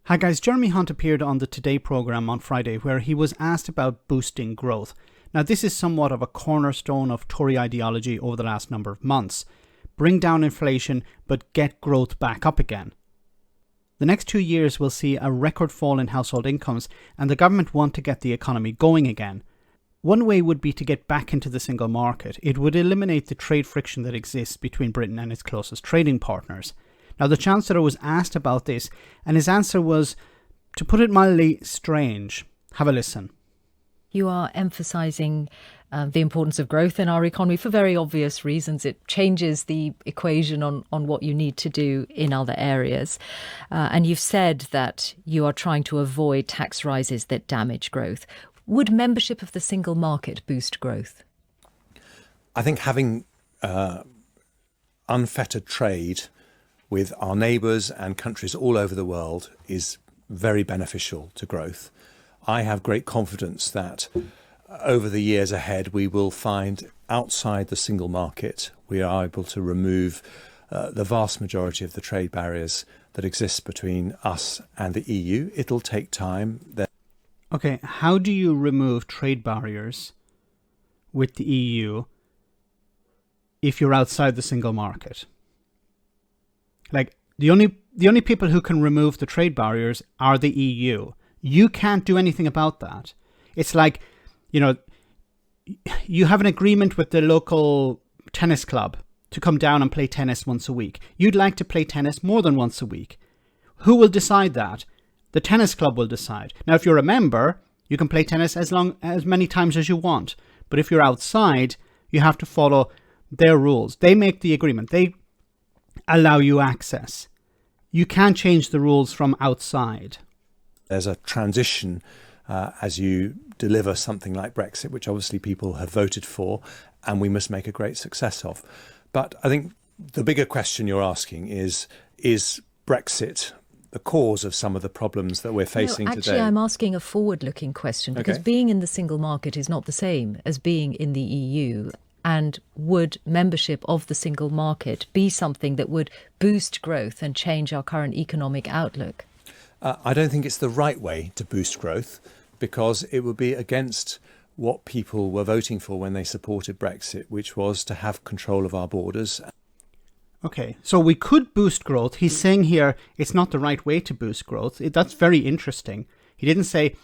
Hi guys, Jeremy Hunt appeared on the Today programme on Friday where he was asked about boosting growth. Now this is somewhat of a cornerstone of Tory ideology over the last number of months. Bring down inflation but get growth back up again. The next 2 years will see a record fall in household incomes and the government want to get the economy going again. One way would be to get back into the single market. It would eliminate the trade friction that exists between Britain and its closest trading partners. Now, the Chancellor was asked about this, and his answer was, to put it mildly, strange. Have a listen. You are emphasising the importance of growth in our economy for very obvious reasons. It changes the equation on what you need to do in other areas. And you've said that you are trying to avoid tax rises that damage growth. Would membership of the single market boost growth? I think having unfettered trade with our neighbours and countries all over the world is very beneficial to growth. I have great confidence that over the years ahead we will find outside the single market we are able to remove the vast majority of the trade barriers that exist between us and the EU. It'll take time. Okay, how do you remove trade barriers with the EU if you're outside the single market? Like, the only people who can remove the trade barriers are the EU. You can't do anything about that. It's like, you have an agreement with the local tennis club to come down and play tennis once a week. You'd like to play tennis more than once a week. Who will decide that? The tennis club will decide. Now, if you're a member, you can play tennis as many times as you want. But if you're outside, you have to follow their rules. They make the agreement. They allow you access. You can't change the rules from outside. There's a transition as you deliver something like Brexit, which obviously people have voted for, and we must make a great success of. But I think the bigger question you're asking is Brexit the cause of some of the problems that we're facing today? Actually, I'm asking a forward-looking question because being in the single market is not the same as being in the EU. And would membership of the single market be something that would boost growth and change our current economic outlook? I don't think it's the right way to boost growth because it would be against what people were voting for when they supported Brexit, which was to have control of our borders. Okay, so we could boost growth. He's saying here it's not the right way to boost growth. That's very interesting. He didn't say,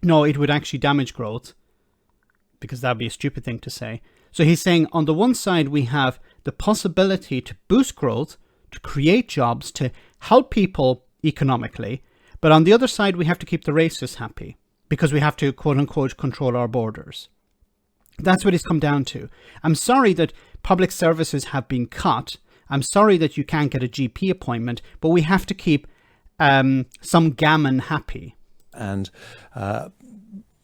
no, it would actually damage growth, because that'd be a stupid thing to say. So he's saying on the one side, we have the possibility to boost growth, to create jobs, to help people economically. But on the other side, we have to keep the racists happy because we have to, quote unquote, control our borders. That's what it's come down to. I'm sorry that public services have been cut. I'm sorry that you can't get a GP appointment, but we have to keep some gammon happy. And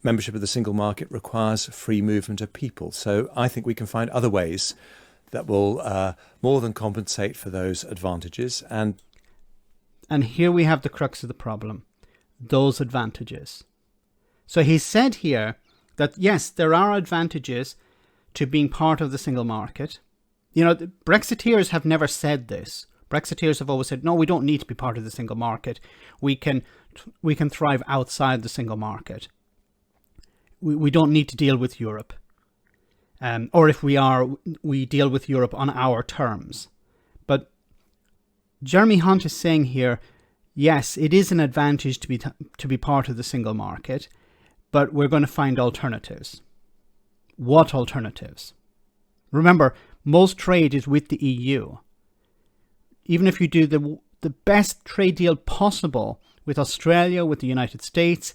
membership of the single market requires free movement of people. So I think we can find other ways that will more than compensate for those advantages. And here we have the crux of the problem, those advantages. So he said here that, yes, there are advantages to being part of the single market. The Brexiteers have never said this. Brexiteers have always said, no, we don't need to be part of the single market. We can thrive outside the single market. We don't need to deal with Europe. Or if we deal with Europe on our terms. But Jeremy Hunt is saying here, yes, it is an advantage to be part of the single market, but we're going to find alternatives. What alternatives? Remember, most trade is with the EU. Even if you do the best trade deal possible with Australia, with the United States,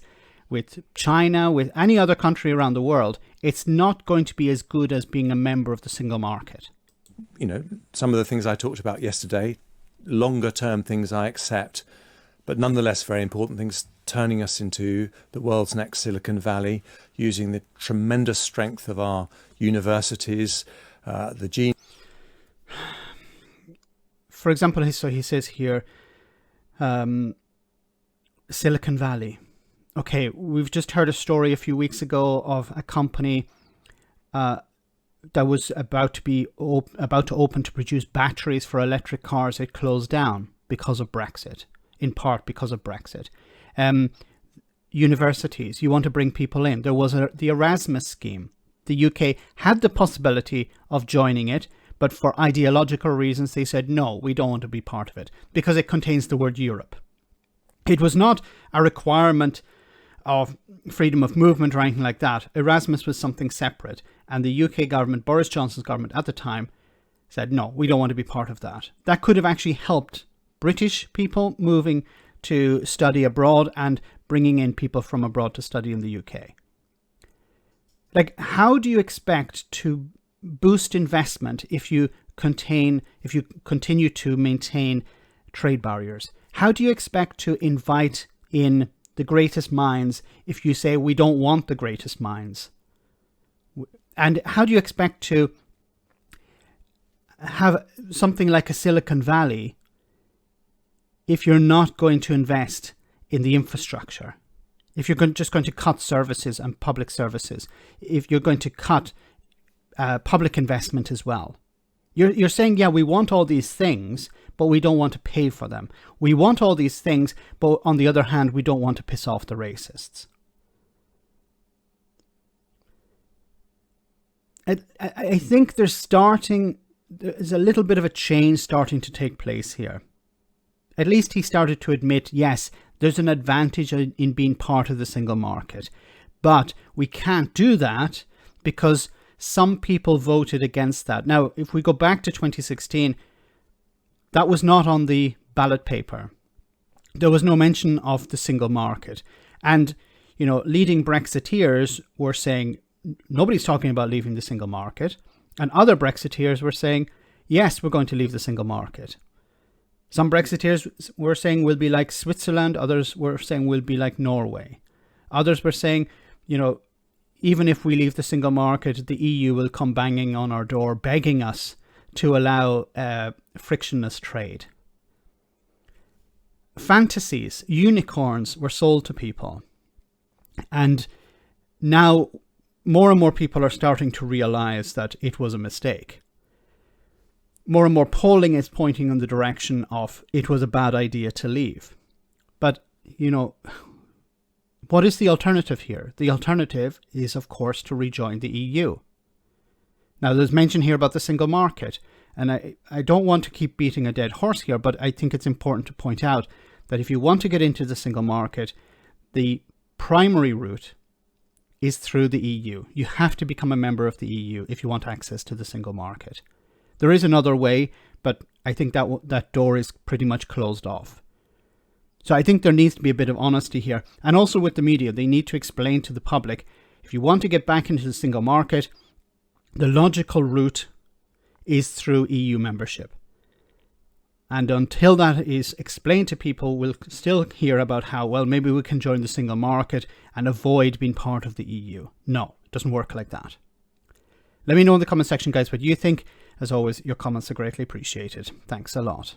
with China, with any other country around the world, it's not going to be as good as being a member of the single market. Some of the things I talked about yesterday, longer term things I accept, but nonetheless very important things, turning us into the world's next Silicon Valley, using the tremendous strength of our universities, the gene. For example, so he says here, Silicon Valley. Okay, we've just heard a story a few weeks ago of a company that was about to open to produce batteries for electric cars. It closed down because of Brexit. in part because of Brexit. Universities, you want to bring people in. There was the Erasmus scheme. The UK had the possibility of joining it, but for ideological reasons, they said, no, we don't want to be part of it because it contains the word Europe. It was not a requirement of freedom of movement or anything like that. Erasmus was something separate. And the UK government, Boris Johnson's government at the time, said, no, we don't want to be part of that. That could have actually helped British people moving to study abroad and bringing in people from abroad to study in the UK. Like, how do you expect to boost investment if you continue to maintain trade barriers? How do you expect to invite in the greatest minds if you say we don't want the greatest minds? And how do you expect to have something like a Silicon Valley if you're not going to invest in the infrastructure? If you're just going to cut services and public services, if you're going to cut public investment as well. You're saying, yeah, we want all these things, but we don't want to pay for them. We want all these things, but on the other hand, we don't want to piss off the racists. I think there's a little bit of a change starting to take place here. At least he started to admit, yes, there's an advantage in being part of the single market. But we can't do that because some people voted against that. Now, if we go back to 2016, that was not on the ballot paper. There was no mention of the single market. And, leading Brexiteers were saying, nobody's talking about leaving the single market. And other Brexiteers were saying, yes, we're going to leave the single market. Some Brexiteers were saying we'll be like Switzerland. Others were saying we'll be like Norway. Others were saying, even if we leave the single market, the EU will come banging on our door, begging us to allow frictionless trade. Fantasies, unicorns were sold to people. And now more and more people are starting to realize that it was a mistake. More and more polling is pointing in the direction of it was a bad idea to leave. But, what is the alternative here? The alternative is, of course, to rejoin the EU. Now, there's mention here about the single market. And I don't want to keep beating a dead horse here, but I think it's important to point out that if you want to get into the single market, the primary route is through the EU. You have to become a member of the EU if you want access to the single market. There is another way, but I think that door is pretty much closed off. So I think there needs to be a bit of honesty here. And also with the media, they need to explain to the public, if you want to get back into the single market, the logical route is through EU membership. And until that is explained to people, we'll still hear about how, well, maybe we can join the single market and avoid being part of the EU. No, it doesn't work like that. Let me know in the comment section, guys, what you think. As always, your comments are greatly appreciated. Thanks a lot.